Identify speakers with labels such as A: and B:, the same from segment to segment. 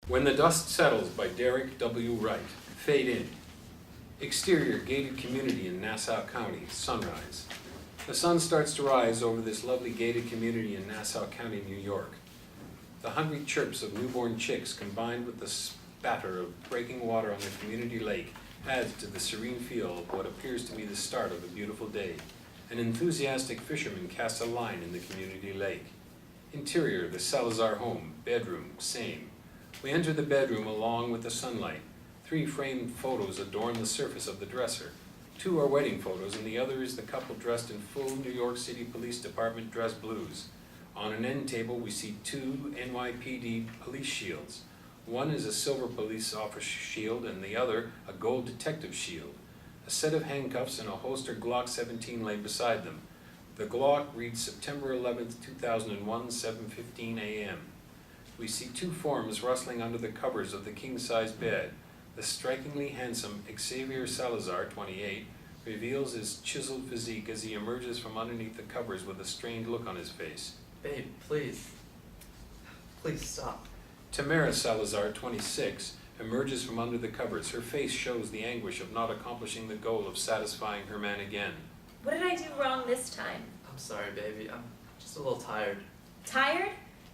A: When the Dust Settles by Derek W. Wright. Fade in. Exterior gated community in Nassau County. Sunrise. The sun starts to rise over this lovely gated community in Nassau County, New York. The hungry chirps of newborn chicks combined with the spatter of breaking water on the community lake adds to the serene feel of what appears to be the start of a beautiful day. An enthusiastic fisherman casts a line in the community lake. Interior, the Salazar home. Bedroom, same. We enter the bedroom along with the sunlight. 3 framed photos adorn the surface of the dresser. 2 are wedding photos, and the other is the couple dressed in full New York City Police Department dress blues. On an end table, we see 2 NYPD police shields. One is a silver police officer shield, and the other a gold detective shield. A set of handcuffs and a holster Glock 17 lay beside them. The Glock reads September 11th, 2001, 7:15 a.m. We see 2 forms rustling under the covers of the king-size bed. The strikingly handsome Xavier Salazar, 28, reveals his chiseled physique as he emerges from underneath the covers with a strained look on his face.
B: Babe, please. Please stop.
A: Tamara Salazar, 26, emerges from under the covers. Her face shows the anguish of not accomplishing the goal of satisfying her man again.
C: What did I do wrong this time?
B: I'm sorry, baby. I'm just a little tired.
C: Tired?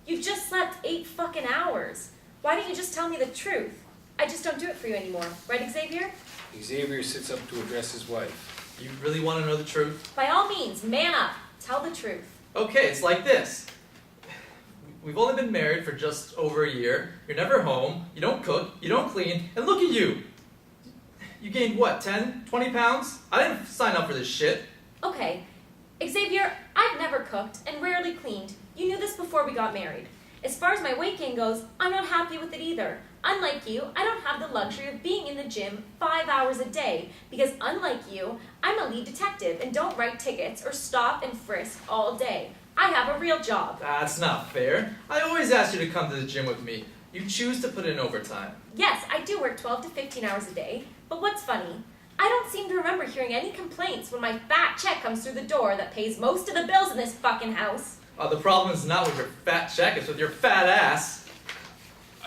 C: You've just slept 8 fucking hours. Why don't you just tell me the truth? I just don't do it for you anymore. Right, Xavier?
A: Xavier sits up to address his wife.
B: You really want to know the truth?
C: By all means, man up. Tell the truth.
B: Okay, it's like this. We've only been married for just over a year. You're never home. You don't cook. You don't clean. And look at you. You gained what, 10, 20 pounds? I didn't sign up for this shit.
C: Okay. Xavier, I've never cooked and rarely cleaned. You knew this before we got married. As far as my weight gain goes, I'm not happy with it either. Unlike you, I don't have the luxury of being in the gym 5 hours a day because unlike you, I'm a lead detective and don't write tickets or stop and frisk all day. I have a real job.
B: That's not fair. I always ask you to come to the gym with me. You choose to put in overtime.
C: Yes, I do work 12 to 15 hours a day, but what's funny? I don't seem to remember hearing any complaints when my fat check comes through the door that pays most of the bills in this fucking house.
B: The problem is not with your fat check, it's with your fat ass.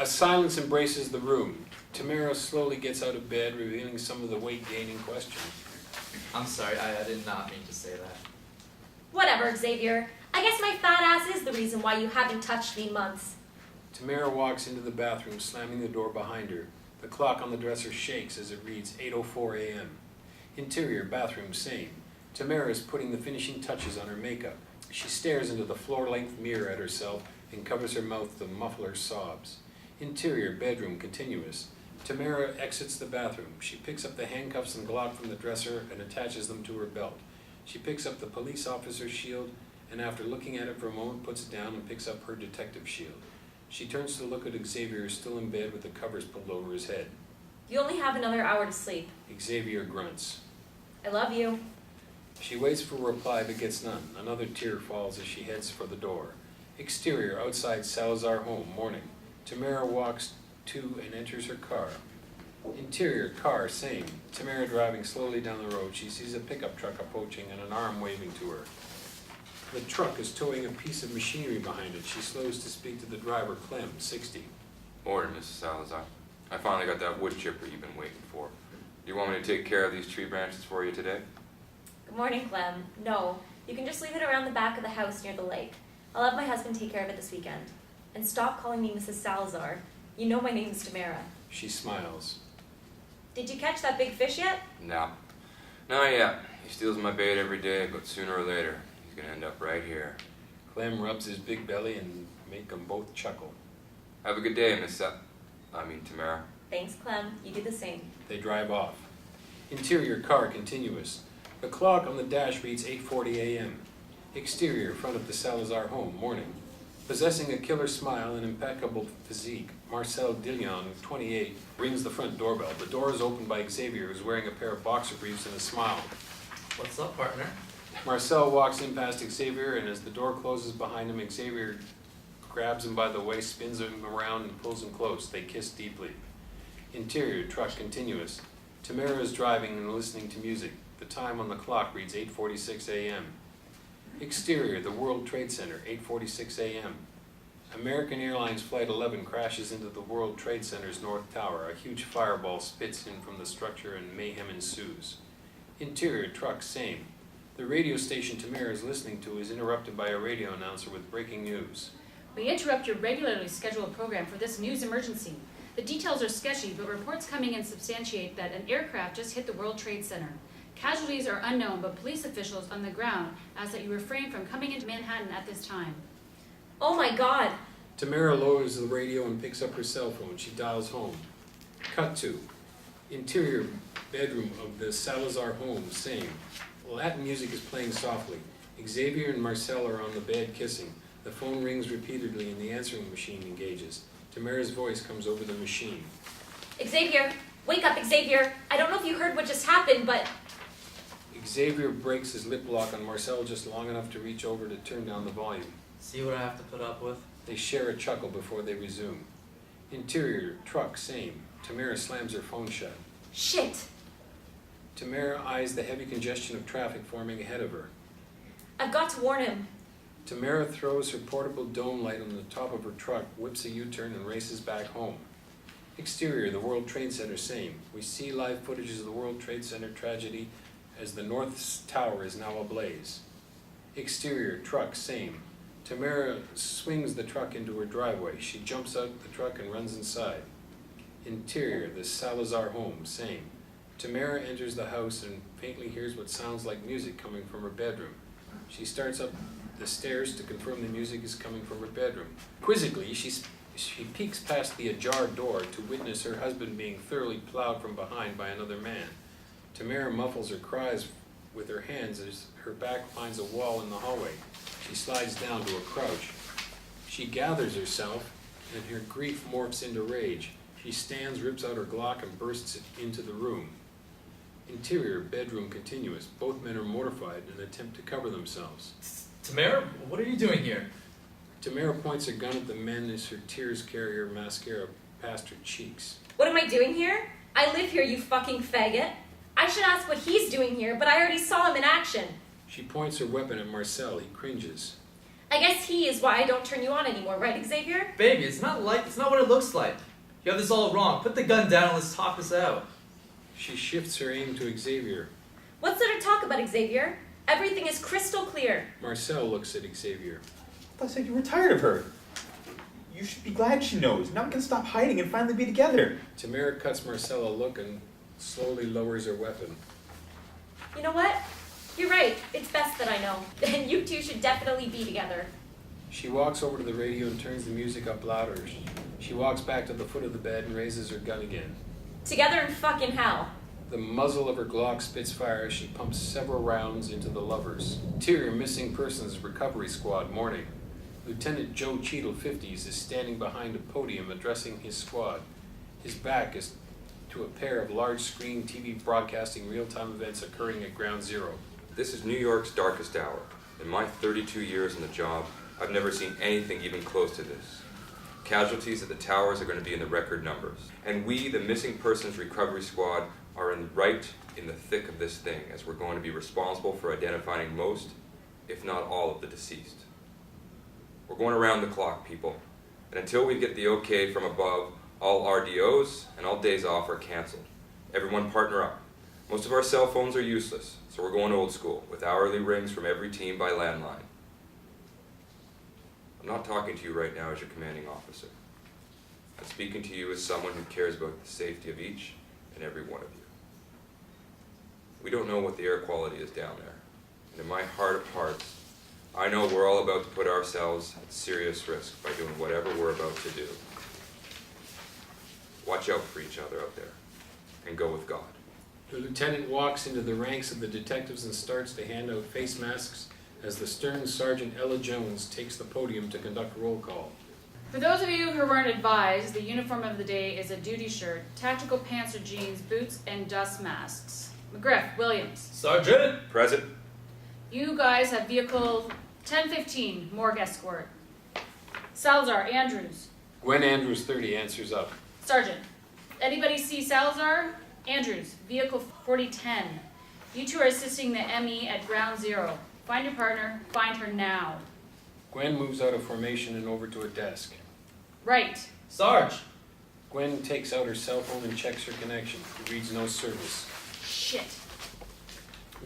A: A silence embraces the room. Tamara slowly gets out of bed, revealing some of the weight gain in question.
B: I'm sorry, I did not mean to say that.
C: Whatever, Xavier. I guess my fat ass is the reason why you haven't touched me in months.
A: Tamara walks into the bathroom, slamming the door behind her. The clock on the dresser shakes as it reads 8:04 a.m. Interior, bathroom, same. Tamara is putting the finishing touches on her makeup. She stares into the floor-length mirror at herself and covers her mouth to muffle her sobs. Interior, bedroom, continuous. Tamara exits the bathroom. She picks up the handcuffs and Glock from the dresser and attaches them to her belt. She picks up the police officer's shield and after looking at it for a moment puts it down and picks up her detective shield. She turns to look at Xavier still in bed with the covers pulled over his head.
C: You only have another hour to sleep.
A: Xavier grunts.
C: I love you.
A: She waits for a reply but gets none. Another tear falls as she heads for the door. Exterior, outside Salazar home, morning. Tamara walks to and enters her car. Interior, car, same. Tamara driving slowly down the road. She sees a pickup truck approaching and an arm waving to her. The truck is towing a piece of machinery behind it. She slows to speak to the driver, Clem, 60.
D: Morning, Mrs. Salazar. I finally got that wood chipper you've been waiting for. Do you want me to take care of these tree branches for you today?
C: Good morning, Clem. No, you can just leave it around the back of the house near the lake. I'll have my husband take care of it this weekend. And stop calling me Mrs. Salazar. You know my name is Tamara.
A: She smiles.
C: Did you catch that big fish yet?
D: No. Not yet. He steals my bait every day, but sooner or later, he's gonna end up right here.
A: Clem rubs his big belly and make them both chuckle.
D: Have a good day, Tamara.
C: Thanks, Clem. You do the same.
A: They drive off. Interior, car, continuous. The clock on the dash reads 8:40 a.m. Exterior, front of the Salazar home, morning. Possessing a killer smile and impeccable physique, Marcel Dillon, 28, rings the front doorbell. The door is opened by Xavier, who's wearing a pair of boxer briefs and a smile.
B: What's up, partner?
A: Marcel walks in past Xavier, and as the door closes behind him, Xavier grabs him by the waist, spins him around, and pulls him close. They kiss deeply. Interior, truck, continuous. Tamara is driving and listening to music. The time on the clock reads 8:46 a.m. Exterior, the World Trade Center, 8:46 a.m. American Airlines Flight 11 crashes into the World Trade Center's North Tower. A huge fireball spits in from the structure and mayhem ensues. Interior, truck, same. The radio station Tamara is listening to is interrupted by a radio announcer with breaking news.
E: We interrupt your regularly scheduled program for this news emergency. The details are sketchy, but reports coming in substantiate that an aircraft just hit the World Trade Center. Casualties are unknown, but police officials on the ground ask that you refrain from coming into Manhattan at this time.
C: Oh my God.
A: Tamara lowers the radio and picks up her cell phone. She dials home. Cut to. Interior bedroom of the Salazar home, same. Latin music is playing softly. Xavier and Marcel are on the bed kissing. The phone rings repeatedly and the answering machine engages. Tamara's voice comes over the machine.
C: Xavier, wake up, Xavier. I don't know if you heard what just happened, but...
A: Xavier breaks his lip lock on Marcel just long enough to reach over to turn down the volume.
B: See what I have to put up with?
A: They share a chuckle before they resume. Interior, truck, same. Tamara slams her phone shut.
C: Shit.
A: Tamara eyes the heavy congestion of traffic forming ahead of her.
C: I've got to warn him.
A: Tamara throws her portable dome light on the top of her truck, whips a U-turn, and races back home. Exterior, the World Trade Center, same. We see live footage of the World Trade Center tragedy as the North Tower is now ablaze. Exterior, truck, same. Tamara swings the truck into her driveway. She jumps out the truck and runs inside. Interior, the Salazar home, same. Tamara enters the house and faintly hears what sounds like music coming from her bedroom. She starts up the stairs to confirm the music is coming from her bedroom. Quizzically, she peeks past the ajar door to witness her husband being thoroughly plowed from behind by another man. Tamara muffles her cries with her hands as her back finds a wall in the hallway. She slides down to a crouch. She gathers herself, and her grief morphs into rage. She stands, rips out her Glock, and bursts into the room. Interior, bedroom continuous. Both men are mortified and attempt to cover themselves.
B: Tamara, what are you doing here?
A: Tamara points her gun at the men as her tears carry her mascara past her cheeks.
C: What am I doing here? I live here, you fucking faggot. I should ask what he's doing here, but I already saw him in action.
A: She points her weapon at Marcel. He cringes.
C: I guess he is why I don't turn you on anymore, right, Xavier?
B: Baby, it's not what it looks like. You have this all wrong. Put the gun down and let's talk this out.
A: She shifts her aim to Xavier.
C: What's there to talk about, Xavier? Everything is crystal clear.
A: Marcel looks at Xavier.
F: I thought I said you were tired of her. You should be glad she knows. Now we can stop hiding and finally be together.
A: Tamara cuts Marcel a look and slowly lowers her weapon.
C: You know what? You're right. It's best that I know. And you two should definitely be together.
A: She walks over to the radio and turns the music up louder. She walks back to the foot of the bed and raises her gun again.
C: Together in fucking hell.
A: The muzzle of her Glock spits fire as she pumps several rounds into the lovers. Interior, missing persons recovery squad, morning. Lieutenant Joe Cheadle, 50s, is standing behind a podium addressing his squad. His back is to a pair of large-screen TV broadcasting real-time events occurring at Ground Zero.
D: This is New York's darkest hour. In my 32 years in the job, I've never seen anything even close to this. Casualties at the towers are going to be in the record numbers. And we, the Missing Persons Recovery Squad, are right in the thick of this thing, as we're going to be responsible for identifying most, if not all, of the deceased. We're going around the clock, people. And until we get the okay from above, all RDOs and all days off are canceled. Everyone partner up. Most of our cell phones are useless, so we're going old school, with hourly rings from every team by landline. I'm not talking to you right now as your commanding officer. I'm speaking to you as someone who cares about the safety of each and every one of you. We don't know what the air quality is down there, and in my heart of hearts, I know we're all about to put ourselves at serious risk by doing whatever we're about to do. Watch out for each other out there, and go with God.
A: The lieutenant walks into the ranks of the detectives and starts to hand out face masks as the stern Sergeant Ella Jones takes the podium to conduct roll call.
E: For those of you who weren't advised, the uniform of the day is a duty shirt, tactical pants or jeans, boots, and dust masks. McGriff, Williams.
B: Sergeant!
D: Present.
E: You guys have vehicle 1015, morgue escort. Salazar, Andrews.
A: Gwen Andrews, 30, answers up.
E: Sergeant, anybody see Salazar? Andrews, vehicle 4010. You two are assisting the ME at ground zero. Find your partner, find her now.
A: Gwen moves out of formation and over to a desk.
E: Right.
B: Sarge!
A: Gwen takes out her cell phone and checks her connection. It reads no service.
E: Shit.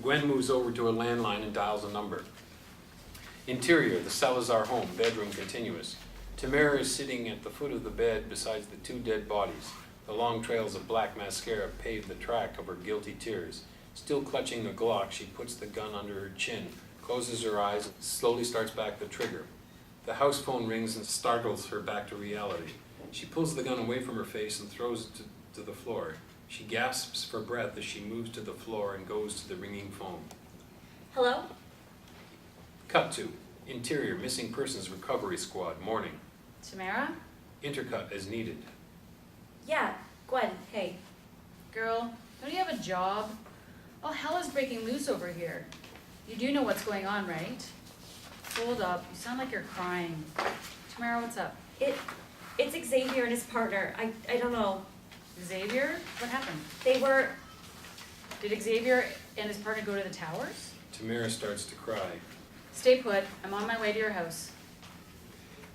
A: Gwen moves over to a landline and dials a number. Interior, the Salazar home, bedroom continuous. Tamara is sitting at the foot of the bed beside the two dead bodies. The long trails of black mascara pave the track of her guilty tears. Still clutching the Glock, she puts the gun under her chin, closes her eyes, and slowly starts back the trigger. The house phone rings and startles her back to reality. She pulls the gun away from her face and throws it to the floor. She gasps for breath as she moves to the floor and goes to the ringing phone.
C: Hello?
A: Cut to. Interior, Missing Persons Recovery Squad, morning.
E: Tamara?
A: Intercut as needed.
C: Yeah, Gwen, hey.
E: Girl, don't you have a job? All hell is breaking loose over here. You do know what's going on, right? Hold up, you sound like you're crying. Tamara, what's up?
C: It's Xavier and his partner. I don't know.
E: Xavier? What happened?
C: They were...
E: Did Xavier and his partner go to the towers?
A: Tamara starts to cry.
E: Stay put, I'm on my way to your house.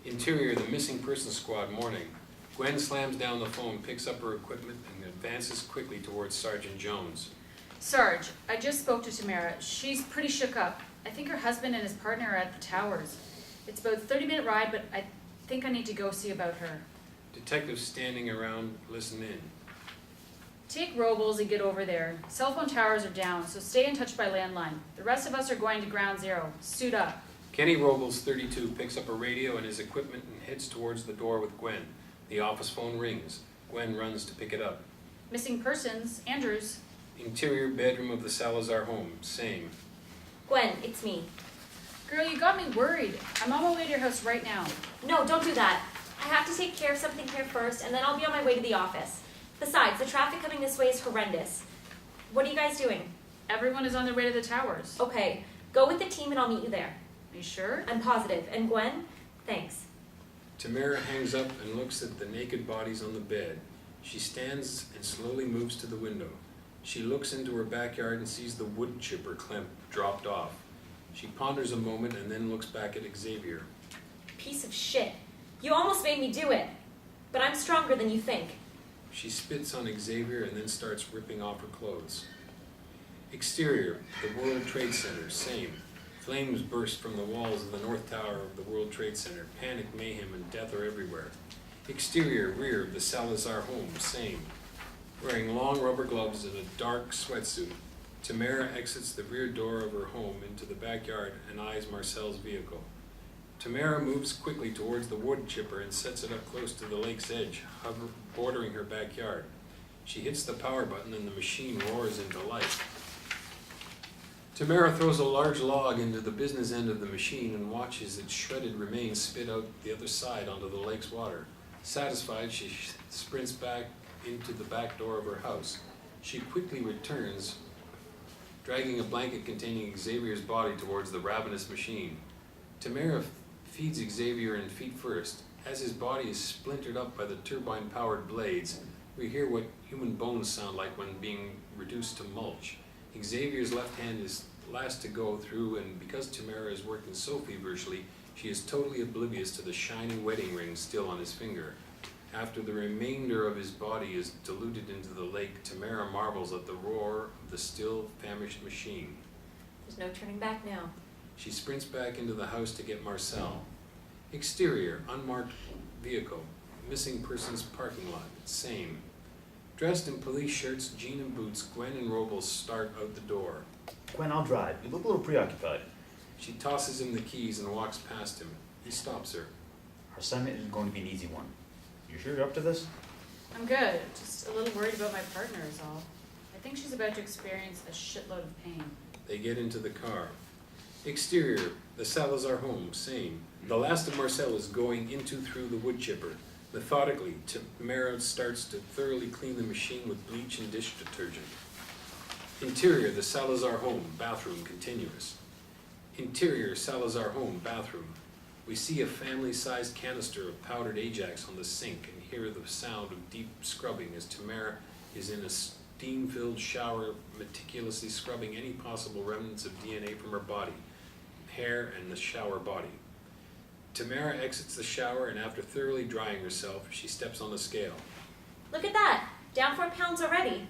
A: Interior, the Missing Persons Squad, morning. Gwen slams down the phone, picks up her equipment, and advances quickly towards Sergeant Jones.
E: Sarge, I just spoke to Tamara. She's pretty shook up. I think her husband and his partner are at the towers. It's about a 30-minute ride, but I think I need to go see about her.
A: Detectives standing around listen in.
E: Take Robles and get over there. Cell phone towers are down, so stay in touch by landline. The rest of us are going to ground zero. Suit up.
A: Kenny Robles, 32, picks up a radio and his equipment and heads towards the door with Gwen. The office phone rings. Gwen runs to pick it up.
E: Missing persons, Andrews.
A: Interior bedroom of the Salazar home, same.
C: Gwen, it's me.
E: Girl, you got me worried. I'm on my way to your house right now.
C: No, don't do that. I have to take care of something here first, and then I'll be on my way to the office. Besides, the traffic coming this way is horrendous. What are you guys doing?
E: Everyone is on their way to the towers.
C: Okay, go with the team and I'll meet you there.
E: Are you sure?
C: I'm positive. And Gwen, thanks.
A: Tamara hangs up and looks at the naked bodies on the bed. She stands and slowly moves to the window. She looks into her backyard and sees the wood chipper Clem dropped off. She ponders a moment and then looks back at Xavier.
C: Piece of shit. You almost made me do it. But I'm stronger than you think.
A: She spits on Xavier and then starts ripping off her clothes. Exterior, the World Trade Center, same. Flames burst from the walls of the North Tower of the World Trade Center. Panic, mayhem, and death are everywhere. Exterior, rear of the Salazar home, same. Wearing long rubber gloves and a dark sweatsuit, Tamara exits the rear door of her home into the backyard and eyes Marcel's vehicle. Tamara moves quickly towards the wood chipper and sets it up close to the lake's edge, bordering her backyard. She hits the power button and the machine roars into life. Tamara throws a large log into the business end of the machine and watches its shredded remains spit out the other side onto the lake's water. Satisfied, she sprints back into the back door of her house. She quickly returns, dragging a blanket containing Xavier's body towards the ravenous machine. Tamara feeds Xavier in feet first. As his body is splintered up by the turbine-powered blades, we hear what human bones sound like when being reduced to mulch. Xavier's left hand is last to go through, and because Tamara is working so feverishly, she is totally oblivious to the shining wedding ring still on his finger. After the remainder of his body is diluted into the lake, Tamara marvels at the roar of the still famished machine.
C: There's no turning back now.
A: She sprints back into the house to get Marcel. Exterior, unmarked vehicle, missing persons parking lot, same. Dressed in police shirts, jean and boots, Gwen and Robles start out the door.
F: Gwen, I'll drive. You look a little preoccupied.
A: She tosses him the keys and walks past him. He stops her.
F: Our assignment isn't going to be an easy one. You sure you're up to this?
E: I'm good. Just a little worried about my partner is all. I think she's about to experience a shitload of pain.
A: They get into the car. Exterior, the Salazar home, same. The last of Marcel is going through the wood chipper. Methodically, Tamara starts to thoroughly clean the machine with bleach and dish detergent. Interior, the Salazar home, bathroom, continuous. Interior, Salazar home, bathroom. We see a family-sized canister of powdered Ajax on the sink and hear the sound of deep scrubbing as Tamara is in a steam-filled shower, meticulously scrubbing any possible remnants of DNA from her body, hair, and the shower body. Tamara exits the shower and after thoroughly drying herself, she steps on the scale.
C: Look at that. Down 4 pounds already.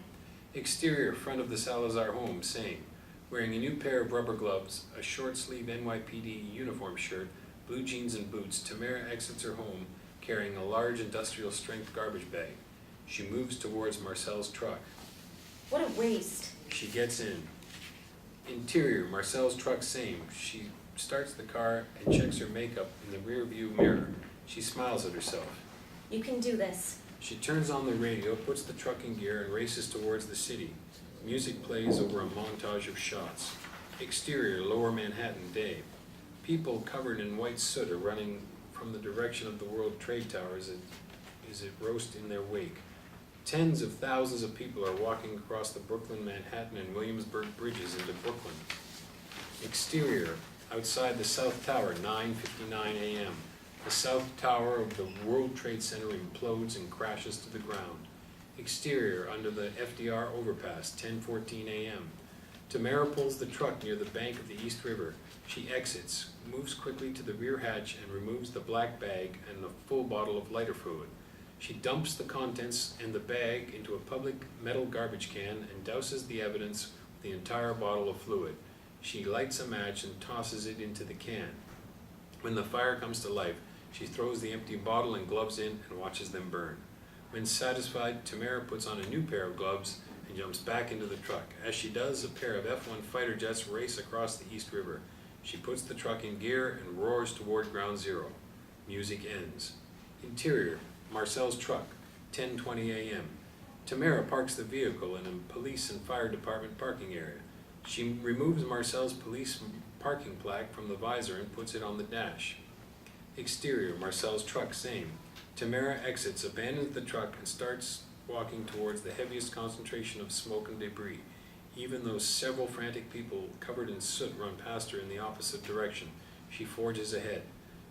A: Exterior, front of the Salazar home, same. Wearing a new pair of rubber gloves, a short-sleeve NYPD uniform shirt, blue jeans and boots, Tamara exits her home carrying a large industrial-strength garbage bag. She moves towards Marcel's truck.
C: What a waste.
A: She gets in. Interior, Marcel's truck, same. She starts the car and checks her makeup in the rear view mirror. She smiles at herself.
C: You can do this.
A: She turns on the radio, puts the truck in gear, and races towards the city. Music plays over a montage of shots. Exterior, Lower Manhattan, day. People covered in white soot are running from the direction of the World Trade Tower as it roasts in their wake. Tens of thousands of people are walking across the Brooklyn, Manhattan, and Williamsburg bridges into Brooklyn. Exterior, outside the South Tower, 9:59 a.m. The South Tower of the World Trade Center implodes and crashes to the ground. Exterior, under the FDR overpass, 10:14 a.m. Tamara pulls the truck near the bank of the East River. She exits, moves quickly to the rear hatch, and removes the black bag and the full bottle of lighter fluid. She dumps the contents and the bag into a public metal garbage can and douses the evidence with the entire bottle of fluid. She lights a match and tosses it into the can. When the fire comes to life, she throws the empty bottle and gloves in and watches them burn. When satisfied, Tamara puts on a new pair of gloves and jumps back into the truck. As she does, a pair of F-1 fighter jets race across the East River. She puts the truck in gear and roars toward Ground Zero. Music ends. Interior, Marcel's truck, 10:20 a.m. Tamara parks the vehicle in a police and fire department parking area. She removes Marcel's police parking plaque from the visor and puts it on the dash. Exterior, Marcel's truck, same. Tamara exits, abandons the truck, and starts walking towards the heaviest concentration of smoke and debris, even though several frantic people covered in soot run past her in the opposite direction. She forges ahead.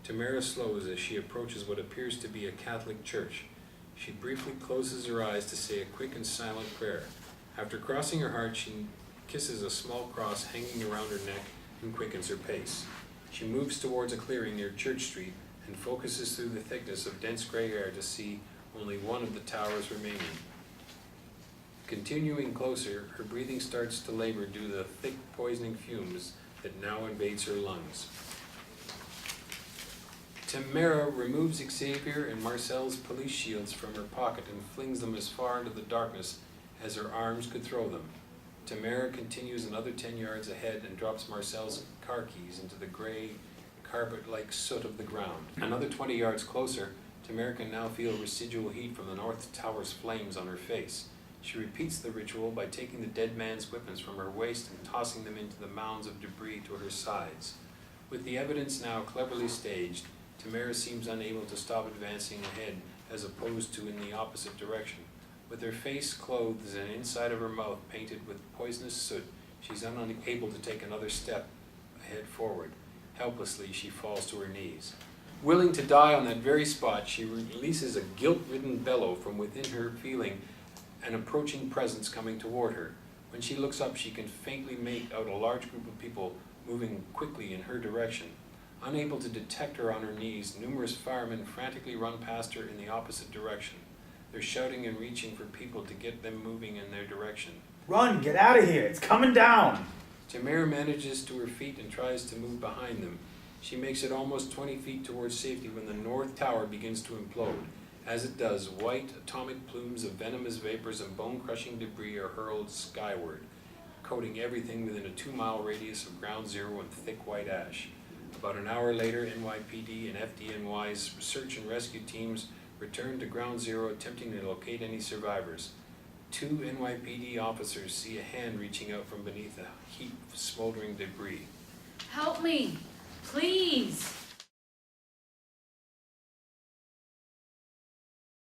A: Tamara slows as she approaches what appears to be a Catholic church. She briefly closes her eyes to say a quick and silent prayer. After crossing her heart, she kisses a small cross hanging around her neck and quickens her pace. She moves towards a clearing near Church Street and focuses through the thickness of dense gray air to see only one of the towers remaining. Continuing closer, her breathing starts to labor due to the thick poisoning fumes that now invades her lungs. Tamara removes Xavier and Marcel's police shields from her pocket and flings them as far into the darkness as her arms could throw them. Tamara continues another 10 yards ahead and drops Marcel's car keys into the gray carpet-like soot of the ground. Another 20 yards closer, Tamara can now feel residual heat from the North Tower's flames on her face. She repeats the ritual by taking the dead man's weapons from her waist and tossing them into the mounds of debris to her sides. With the evidence now cleverly staged, Tamara seems unable to stop advancing ahead as opposed to in the opposite direction. With her face clothed and inside of her mouth painted with poisonous soot, she's unable to take another step ahead forward. Helplessly, she falls to her knees. Willing to die on that very spot, she releases a guilt-ridden bellow from within her, feeling an approaching presence coming toward her. When she looks up, she can faintly make out a large group of people moving quickly in her direction. Unable to detect her on her knees, numerous firemen frantically run past her in the opposite direction. They're shouting and reaching for people to get them moving in their direction.
F: Run, get out of here, it's coming down!
A: Tamara manages to her feet and tries to move behind them. She makes it almost 20 feet towards safety when the North Tower begins to implode. As it does, white atomic plumes of venomous vapors and bone-crushing debris are hurled skyward, coating everything within a 2-mile radius of Ground Zero in thick white ash. About an hour later, NYPD and FDNY's search and rescue teams return to Ground Zero, attempting to locate any survivors. 2 NYPD officers see a hand reaching out from beneath a heap of smoldering debris.
E: Help me, please.